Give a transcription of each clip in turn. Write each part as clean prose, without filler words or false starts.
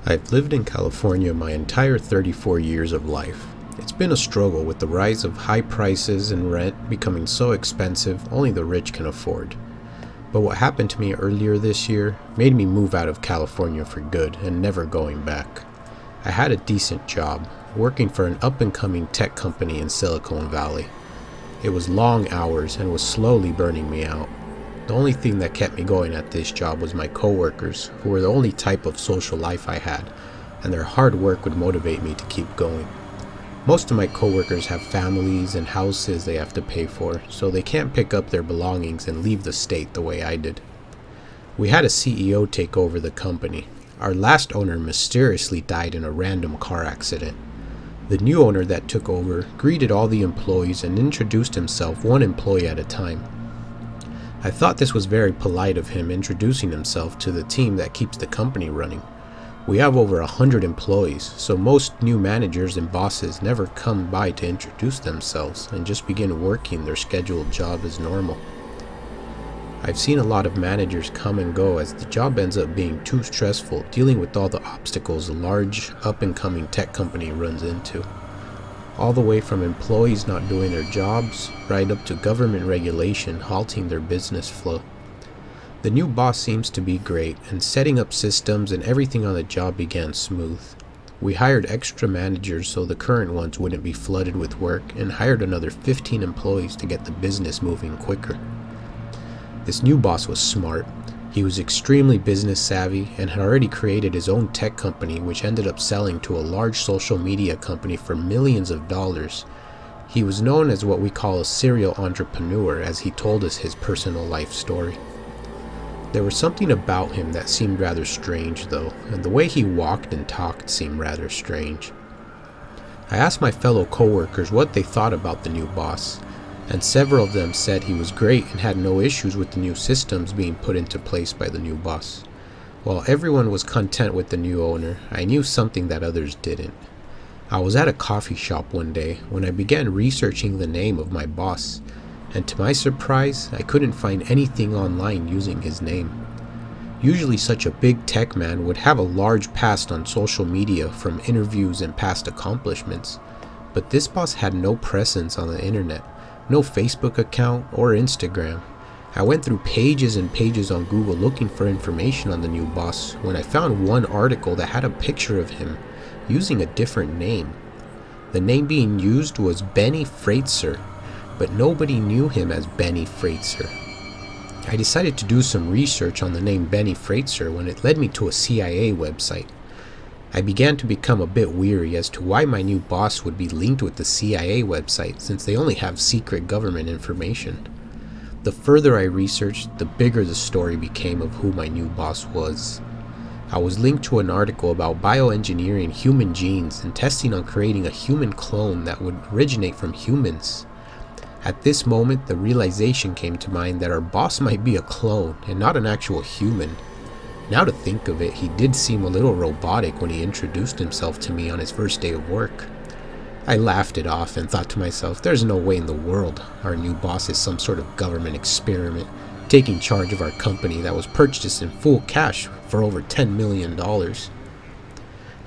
I've lived in California my entire 34 years of life. It's been a struggle with the rise of high prices and rent becoming so expensive only the rich can afford. But what happened to me earlier this year made me move out of California for good and never going back. I had a decent job, working for an up-and-coming tech company in Silicon Valley. It was long hours and was slowly burning me out. The only thing that kept me going at this job was my coworkers, who were the only type of social life I had, and their hard work would motivate me to keep going. Most of my coworkers have families and houses they have to pay for, so they can't pick up their belongings and leave the state the way I did. We had a CEO take over the company. Our last owner mysteriously died in a random car accident. The new owner that took over greeted all the employees and introduced himself one employee at a time. I thought this was very polite of him, introducing himself to the team that keeps the company running. We have over 100 employees, so most new managers and bosses never come by to introduce themselves and just begin working their scheduled job as normal. I've seen a lot of managers come and go as the job ends up being too stressful dealing with all the obstacles a large up-and-coming tech company runs into. All the way from employees not doing their jobs, right up to government regulation halting their business flow. The new boss seems to be great, and setting up systems and everything on the job began smooth. We hired extra managers so the current ones wouldn't be flooded with work, and hired another 15 employees to get the business moving quicker. This new boss was smart. He was extremely business savvy and had already created his own tech company, which ended up selling to a large social media company for millions of dollars. He was known as what we call a serial entrepreneur, as he told us his personal life story. There was something about him that seemed rather strange though, and the way he walked and talked seemed rather strange. I asked my fellow coworkers what they thought about the new boss, and several of them said he was great and had no issues with the new systems being put into place by the new boss. While everyone was content with the new owner, I knew something that others didn't. I was at a coffee shop one day when I began researching the name of my boss, and to my surprise, I couldn't find anything online using his name. Usually such a big tech man would have a large past on social media from interviews and past accomplishments, but this boss had no presence on the internet. No Facebook account or Instagram. I went through pages and pages on Google looking for information on the new boss when I found one article that had a picture of him using a different name. The name being used was Benny Freitzer, but nobody knew him as Benny Freitzer. I decided to do some research on the name Benny Freitzer when it led me to a CIA website. I began to become a bit weary as to why my new boss would be linked with the CIA website, since they only have secret government information. The further I researched, the bigger the story became of who my new boss was. I was linked to an article about bioengineering human genes and testing on creating a human clone that would originate from humans. At this moment, the realization came to mind that our boss might be a clone and not an actual human. Now to think of it, he did seem a little robotic when he introduced himself to me on his first day of work. I laughed it off and thought to myself, there's no way in the world our new boss is some sort of government experiment, taking charge of our company that was purchased in full cash for over $10 million.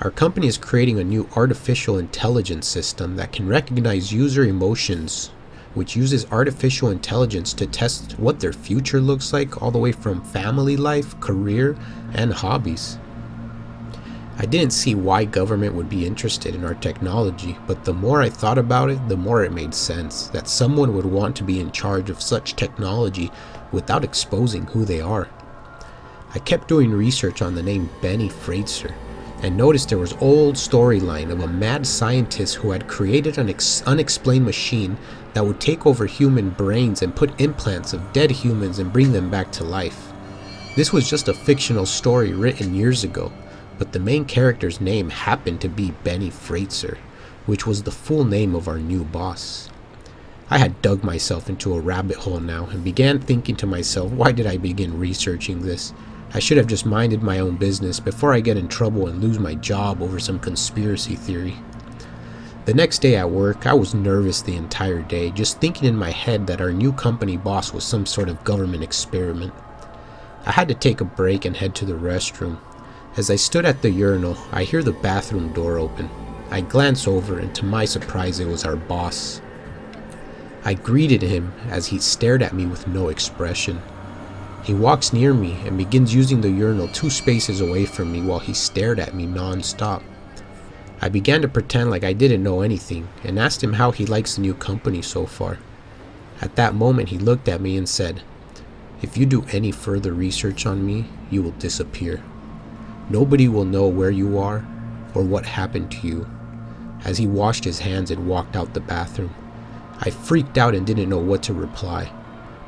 Our company is creating a new artificial intelligence system that can recognize user emotions, which uses artificial intelligence to test what their future looks like, all the way from family life, career, and hobbies. I didn't see why government would be interested in our technology, but the more I thought about it, the more it made sense that someone would want to be in charge of such technology without exposing who they are. I kept doing research on the name Benny Freitzer, and noticed there was old storyline of a mad scientist who had created an unexplained machine that would take over human brains and put implants of dead humans and bring them back to life. This was just a fictional story written years ago, but the main character's name happened to be Benny Freitzer, which was the full name of our new boss. I had dug myself into a rabbit hole now and began thinking to myself, why did I begin researching this? I should have just minded my own business before I get in trouble and lose my job over some conspiracy theory. The next day at work, I was nervous the entire day, just thinking in my head that our new company boss was some sort of government experiment. I had to take a break and head to the restroom. As I stood at the urinal, I hear the bathroom door open. I glance over, and to my surprise, it was our boss. I greeted him as he stared at me with no expression. He walks near me and begins using the urinal 2 spaces away from me while he stared at me non-stop. I began to pretend like I didn't know anything and asked him how he likes the new company so far. At that moment, he looked at me and said, "If you do any further research on me, you will disappear. Nobody will know where you are or what happened to you," as he washed his hands and walked out the bathroom. I freaked out and didn't know what to reply.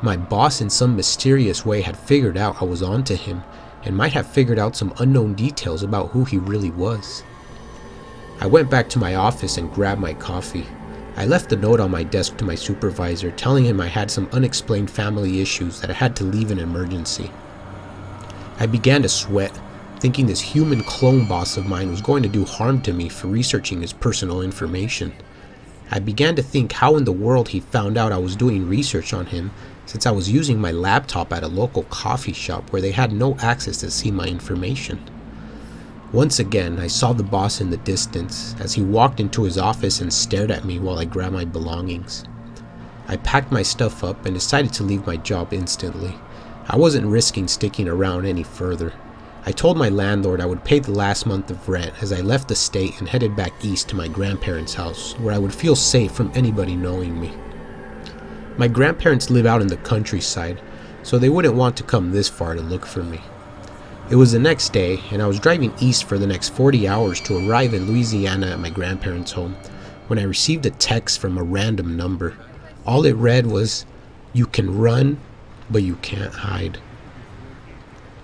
My boss in some mysterious way had figured out I was onto him and might have figured out some unknown details about who he really was. I went back to my office and grabbed my coffee. I left a note on my desk to my supervisor telling him I had some unexplained family issues that I had to leave in emergency. I began to sweat, thinking this human clone boss of mine was going to do harm to me for researching his personal information. I began to think how in the world he found out I was doing research on him, since I was using my laptop at a local coffee shop where they had no access to see my information. Once again, I saw the boss in the distance as he walked into his office and stared at me while I grabbed my belongings. I packed my stuff up and decided to leave my job instantly. I wasn't risking sticking around any further. I told my landlord I would pay the last month of rent as I left the state and headed back east to my grandparents' house, where I would feel safe from anybody knowing me. My grandparents live out in the countryside, so they wouldn't want to come this far to look for me. It was the next day, and I was driving east for the next 40 hours to arrive in Louisiana at my grandparents' home, when I received a text from a random number. All it read was, "You can run, but you can't hide."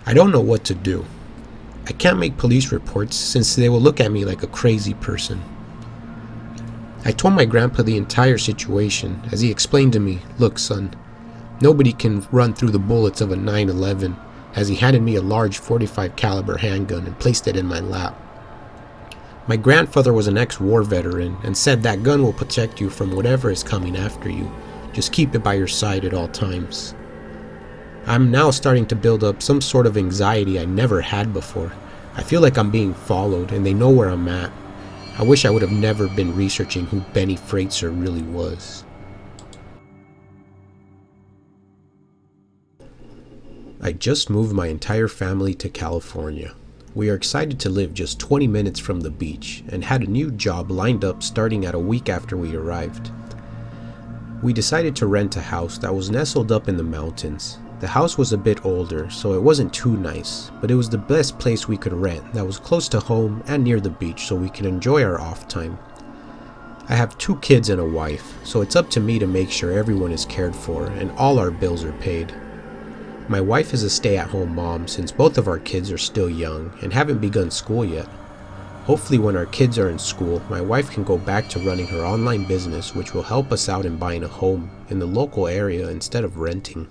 I don't know what to do. I can't make police reports since they will look at me like a crazy person. I told my grandpa the entire situation as he explained to me, "Look, son, nobody can run through the bullets of a 9/11, as he handed me a large .45 caliber handgun and placed it in my lap. My grandfather was an ex-war veteran and said that gun will protect you from whatever is coming after you. Just keep it by your side at all times. I'm now starting to build up some sort of anxiety I never had before. I feel like I'm being followed and they know where I'm at. I wish I would have never been researching who Benny Freitzer really was." I just moved my entire family to California. We are excited to live just 20 minutes from the beach and had a new job lined up starting at a week after we arrived. We decided to rent a house that was nestled up in the mountains. The house was a bit older, so it wasn't too nice, but it was the best place we could rent that was close to home and near the beach so we could enjoy our off time. I have 2 kids and a wife, so it's up to me to make sure everyone is cared for and all our bills are paid. My wife is a stay-at-home mom since both of our kids are still young and haven't begun school yet. Hopefully when our kids are in school, my wife can go back to running her online business, which will help us out in buying a home in the local area instead of renting.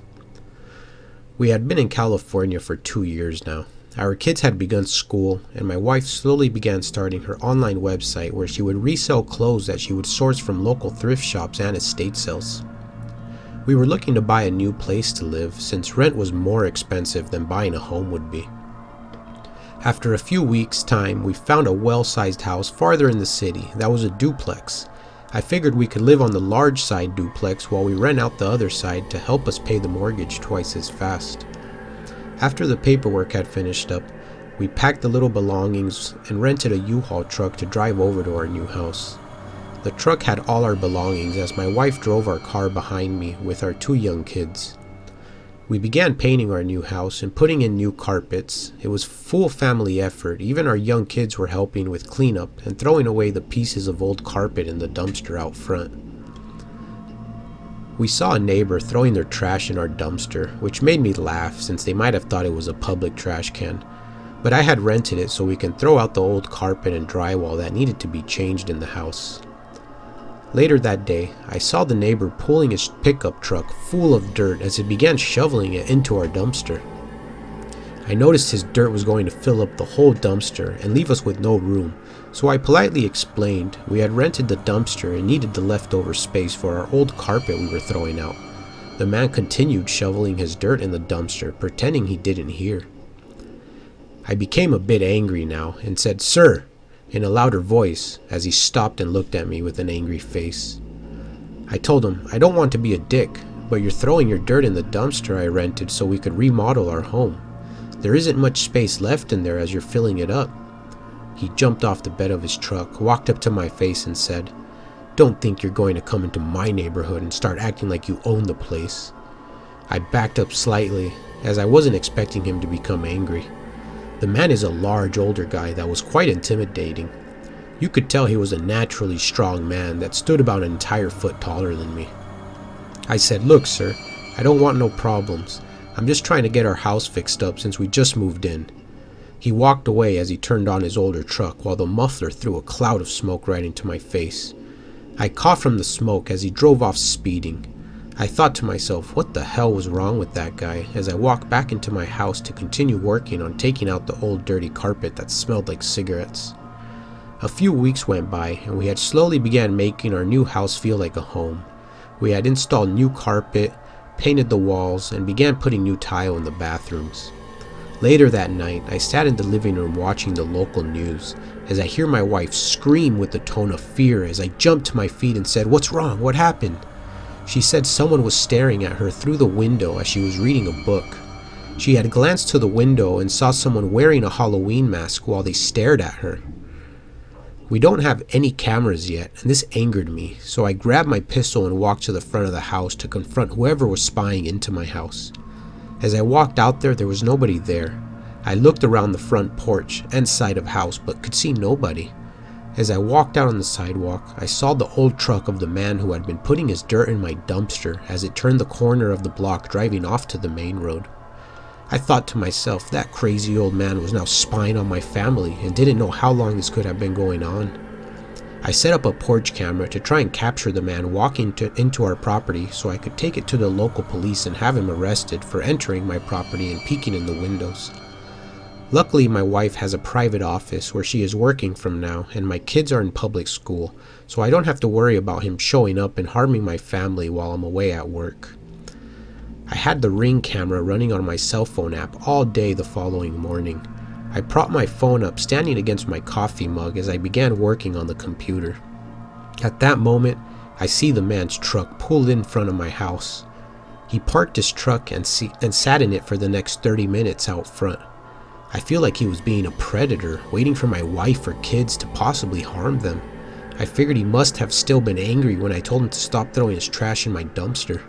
We had been in California for 2 years now. Our kids had begun school, and my wife slowly began starting her online website where she would resell clothes that she would source from local thrift shops and estate sales. We were looking to buy a new place to live since rent was more expensive than buying a home would be. After a few weeks' time, we found a well-sized house farther in the city that was a duplex. I figured we could live on the large side duplex while we rent out the other side to help us pay the mortgage twice as fast. After the paperwork had finished up, we packed the little belongings and rented a U-Haul truck to drive over to our new house. The truck had all our belongings as my wife drove our car behind me with our 2 young kids. We began painting our new house and putting in new carpets. It was full family effort. Even our young kids were helping with cleanup and throwing away the pieces of old carpet in the dumpster out front. We saw a neighbor throwing their trash in our dumpster, which made me laugh since they might have thought it was a public trash can. But I had rented it so we can throw out the old carpet and drywall that needed to be changed in the house. Later that day, I saw the neighbor pulling his pickup truck full of dirt as he began shoveling it into our dumpster. I noticed his dirt was going to fill up the whole dumpster and leave us with no room, so I politely explained we had rented the dumpster and needed the leftover space for our old carpet we were throwing out. The man continued shoveling his dirt in the dumpster, pretending he didn't hear. I became a bit angry now and said, "Sir," in a louder voice as he stopped and looked at me with an angry face. I told him, "I don't want to be a dick, but you're throwing your dirt in the dumpster I rented so we could remodel our home. There isn't much space left in there as you're filling it up." He jumped off the bed of his truck, walked up to my face and said, "Don't think you're going to come into my neighborhood and start acting like you own the place." I backed up slightly, as I wasn't expecting him to become angry. The man is a large, older guy that was quite intimidating. You could tell he was a naturally strong man that stood about an entire foot taller than me. I said, "Look, sir, I don't want no problems. I'm just trying to get our house fixed up since we just moved in." He walked away as he turned on his older truck while the muffler threw a cloud of smoke right into my face. I coughed from the smoke as he drove off speeding. I thought to myself, what the hell was wrong with that guy, as I walked back into my house to continue working on taking out the old dirty carpet that smelled like cigarettes. A few weeks went by and we had slowly began making our new house feel like a home. We had installed new carpet, painted the walls, and began putting new tile in the bathrooms. Later that night, I sat in the living room watching the local news as I hear my wife scream with a tone of fear as I jumped to my feet and said, "What's wrong? What happened?" She said someone was staring at her through the window as she was reading a book. She had glanced to the window and saw someone wearing a Halloween mask while they stared at her. We don't have any cameras yet, and this angered me, so I grabbed my pistol and walked to the front of the house to confront whoever was spying into my house. As I walked out there was nobody there. I looked around the front porch and side of house but could see nobody. As I walked out on the sidewalk, I saw the old truck of the man who had been putting his dirt in my dumpster as it turned the corner of the block driving off to the main road. I thought to myself, that crazy old man was now spying on my family and didn't know how long this could have been going on. I set up a porch camera to try and capture the man walking into our property so I could take it to the local police and have him arrested for entering my property and peeking in the windows. Luckily, my wife has a private office where she is working from now, and my kids are in public school, so I don't have to worry about him showing up and harming my family while I'm away at work. I had the Ring camera running on my cell phone app all day the following morning. I propped my phone up standing against my coffee mug as I began working on the computer. At that moment, I see the man's truck pulled in front of my house. He parked his truck and sat in it for the next 30 minutes out front. I feel like he was being a predator, waiting for my wife or kids to possibly harm them. I figured he must have still been angry when I told him to stop throwing his trash in my dumpster.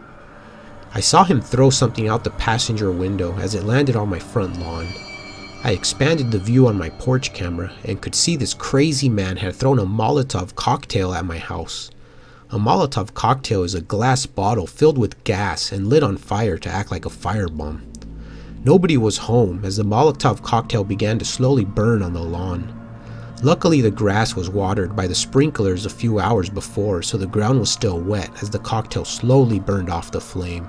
I saw him throw something out the passenger window as it landed on my front lawn. I expanded the view on my porch camera and could see this crazy man had thrown a Molotov cocktail at my house. A Molotov cocktail is a glass bottle filled with gas and lit on fire to act like a firebomb. Nobody was home as the Molotov cocktail began to slowly burn on the lawn. Luckily, the grass was watered by the sprinklers a few hours before, so the ground was still wet as the cocktail slowly burned off the flame.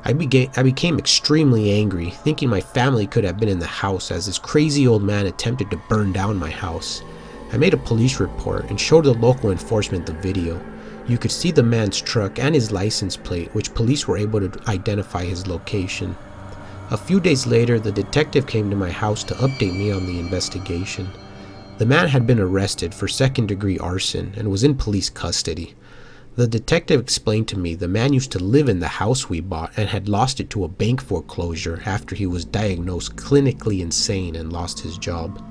I became extremely angry, thinking my family could have been in the house as this crazy old man attempted to burn down my house. I made a police report and showed the local enforcement the video. You could see the man's truck and his license plate, which police were able to identify his location. A few days later, the detective came to my house to update me on the investigation. The man had been arrested for second-degree arson and was in police custody. The detective explained to me the man used to live in the house we bought and had lost it to a bank foreclosure after he was diagnosed clinically insane and lost his job.